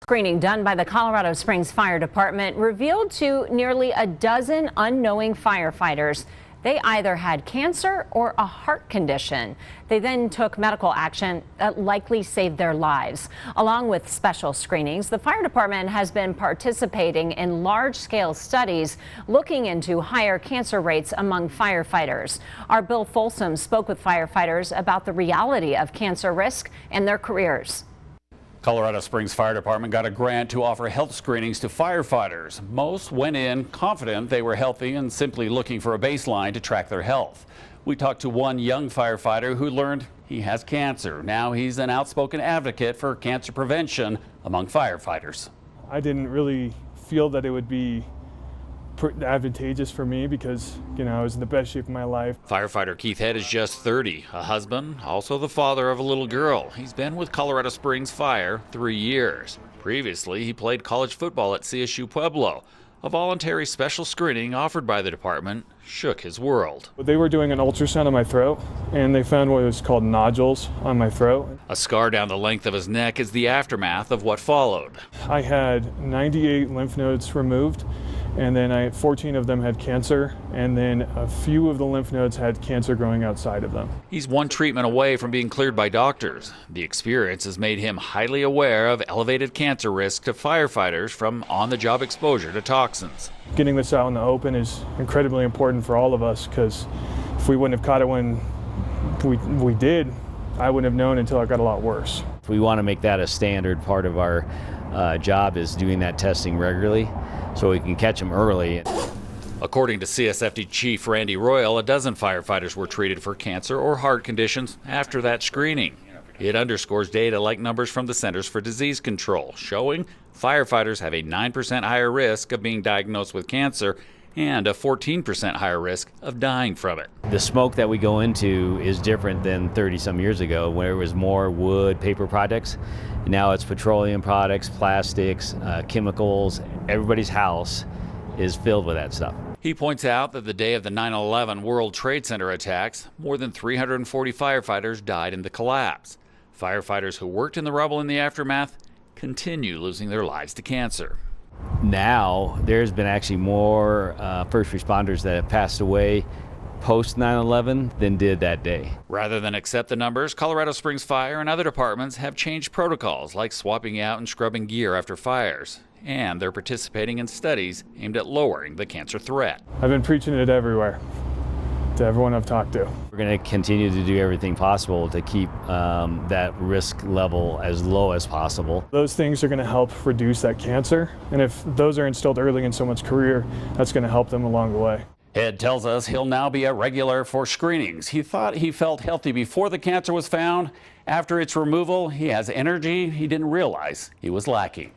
Screening done by the Colorado Springs Fire Department revealed to nearly a dozen unknowing firefighters they either had cancer or a heart condition. They then took medical action that likely saved their lives. Along with special screenings, the fire department has been participating in large-scale studies looking into higher cancer rates among firefighters. Our Bill Folsom spoke with firefighters about the reality of cancer risk and their careers. Colorado Springs Fire Department got a grant to offer health screenings to firefighters. Most went in confident they were healthy and simply looking for a baseline to track their health. We talked to one young firefighter who learned he has cancer. Now he's an outspoken advocate for cancer prevention among firefighters. I didn't really feel that it would be advantageous for me because, I was in the best shape of my life. Firefighter Keith Hed is just 30, a husband, also the father of a little girl. He's been with Colorado Springs Fire 3 years. Previously, he played college football at CSU Pueblo. A voluntary special screening offered by the department shook his world. They were doing an ultrasound on my throat, and they found what was called nodules on my throat. A scar down the length of his neck is the aftermath of what followed. I had 98 lymph nodes removed, and then 14 of them had cancer, and then a few of the lymph nodes had cancer growing outside of them. He's one treatment away from being cleared by doctors. The experience has made him highly aware of elevated cancer risk to firefighters from on-the-job exposure to toxins. Getting this out in the open is incredibly important for all of us, because if we wouldn't have caught it when we did, I wouldn't have known until it got a lot worse. We want to make that a standard part of our job, is doing that testing regularly so we can catch them early. According to CSFD Chief Randy Royal, a dozen firefighters were treated for cancer or heart conditions after that screening. It underscores data like numbers from the Centers for Disease Control, showing firefighters have a 9% higher risk of being diagnosed with cancer and a 14% higher risk of dying from it. The smoke that we go into is different than 30-some years ago, where it was more wood, paper products. Now it's petroleum products, plastics, chemicals. Everybody's house is filled with that stuff. He points out that the day of the 9/11 World Trade Center attacks, more than 340 firefighters died in the collapse. Firefighters who worked in the rubble in the aftermath continue losing their lives to cancer. Now there's been actually more first responders that have passed away post 9/11 than did that day. Rather than accept the numbers, Colorado Springs Fire and other departments have changed protocols, like swapping out and scrubbing gear after fires. And they're participating in studies aimed at lowering the cancer threat. I've been preaching it everywhere, to everyone I've talked to. We're going to continue to do everything possible to keep that risk level as low as possible. Those things are going to help reduce that cancer, and if those are instilled early in someone's career, that's going to help them along the way. Hed tells us he'll now be a regular for screenings. He thought he felt healthy before the cancer was found. After its removal, he has energy he didn't realize he was lacking.